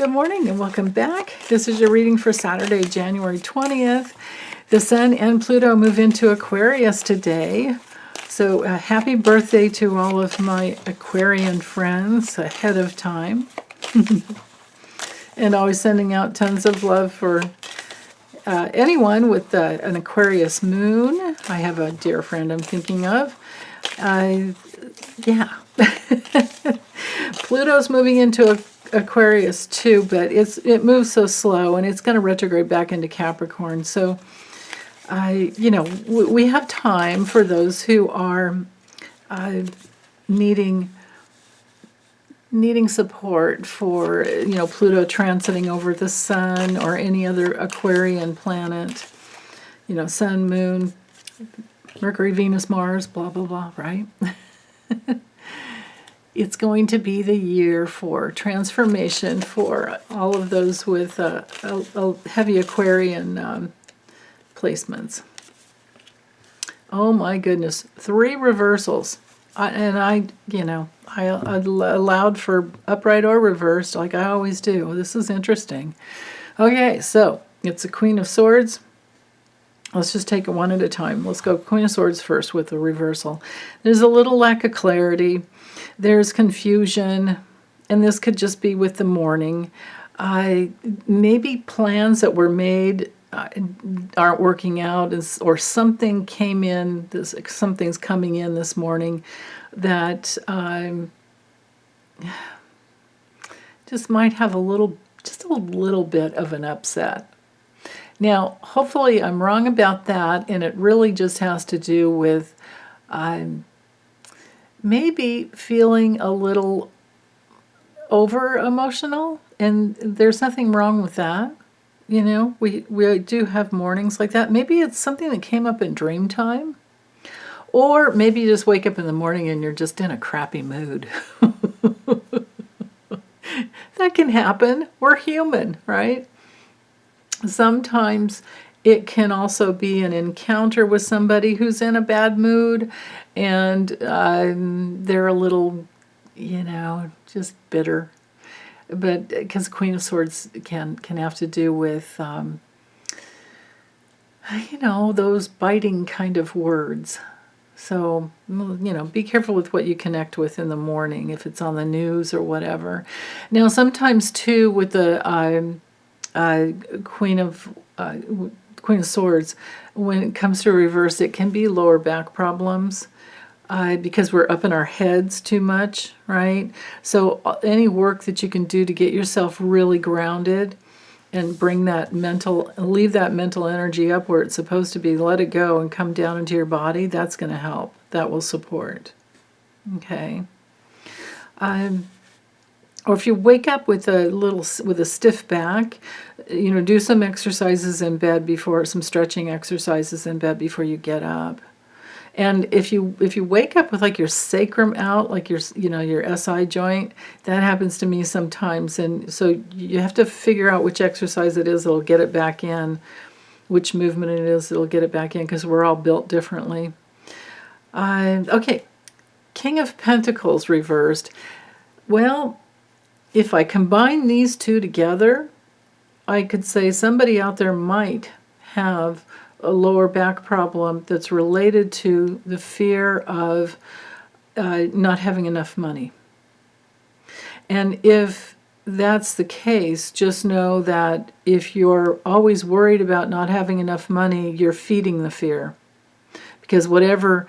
Good morning and welcome back. This is your reading for Saturday, January 20th. The Sun and Pluto move into Aquarius today. So happy birthday to all of my Aquarian friends ahead of time. And always sending out tons of love for anyone with an Aquarius moon. I have a dear friend I'm thinking of. Yeah. Pluto's moving into Aquarius too, but it moves so slow, and it's going to retrograde back into Capricorn. So, we have time for those who are needing support for Pluto transiting over the Sun or any other Aquarian planet. Sun, Moon, Mercury, Venus, Mars, blah blah blah. Right. It's going to be the year for transformation for all of those with a heavy Aquarian placements. Oh my goodness, 3 reversals. I allowed for upright or reversed like I always do. This is interesting. Okay, so it's the Queen of Swords. Let's just take it one at a time. Let's go Queen of Swords first with the reversal. There's a little lack of clarity. There's confusion, and this could just be with the morning. Maybe plans that were made aren't working out, or something came in. Something's coming in this morning that just might have a little bit of an upset. Now, hopefully, I'm wrong about that, and it really just has to do with maybe feeling a little over emotional, and there's nothing wrong with that. We do have mornings like that. Maybe it's something that came up in dream time, or maybe you just wake up in the morning and you're just in a crappy mood. That can happen. We're human, right? Sometimes it can also be an encounter with somebody who's in a bad mood, and they're a little, just bitter. But because Queen of Swords can have to do with, those biting kind of words. So, be careful with what you connect with in the morning, if it's on the news or whatever. Now, sometimes, too, with the Queen of Swords, when it comes to reverse, it can be lower back problems because we're up in our heads too much, right? So any work that you can do to get yourself really grounded and leave that mental energy up where it's supposed to be, let it go and come down into your body, that's going to help. That will support. Okay. Or if you wake up with a stiff back, do some exercises in bed some stretching exercises in bed before you get up. And if you wake up with like your sacrum out, like your SI joint, that happens to me sometimes. And so you have to figure out which exercise it is that'll get it back in, which movement it is that'll get it back in, because we're all built differently. Okay, King of Pentacles reversed. Well, if I combine these two together, I could say somebody out there might have a lower back problem that's related to the fear of not having enough money. And if that's the case, just know that if you're always worried about not having enough money, you're feeding the fear. Because wherever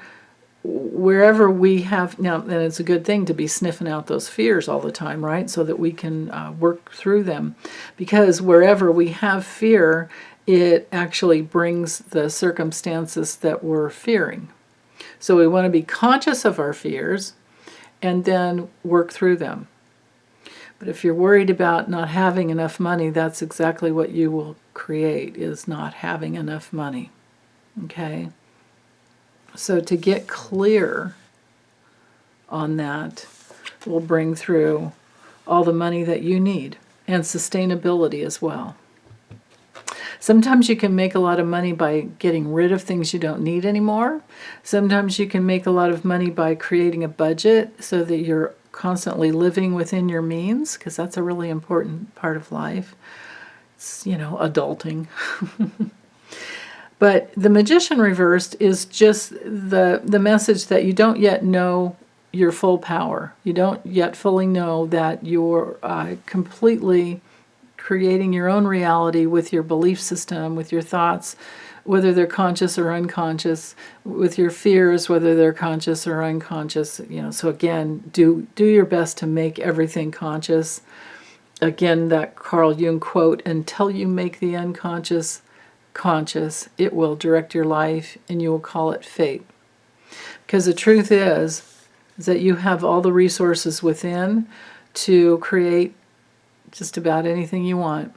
we have, now, and it's a good thing to be sniffing out those fears all the time, right? So that we can work through them. Because wherever we have fear, it actually brings the circumstances that we're fearing. So we want to be conscious of our fears and then work through them. But if you're worried about not having enough money, that's exactly what you will create, is not having enough money. Okay? So to get clear on that will bring through all the money that you need, and sustainability as well. Sometimes you can make a lot of money by getting rid of things you don't need anymore. Sometimes you can make a lot of money by creating a budget so that you're constantly living within your means, because that's a really important part of life. It's, adulting. But the Magician reversed is just the message that you don't yet know your full power. You don't yet fully know that you're completely creating your own reality with your belief system, with your thoughts, whether they're conscious or unconscious, with your fears, whether they're conscious or unconscious. So again, do your best to make everything conscious. Again, that Carl Jung quote, until you make the unconscious conscious, it will direct your life and you will call it fate. Because the truth is that you have all the resources within to create just about anything you want.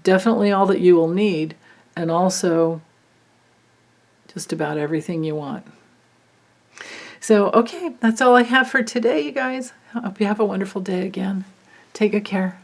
Definitely all that you will need, and also just about everything you want. So, okay, that's all I have for today, you guys. I hope you have a wonderful day again. Take good care.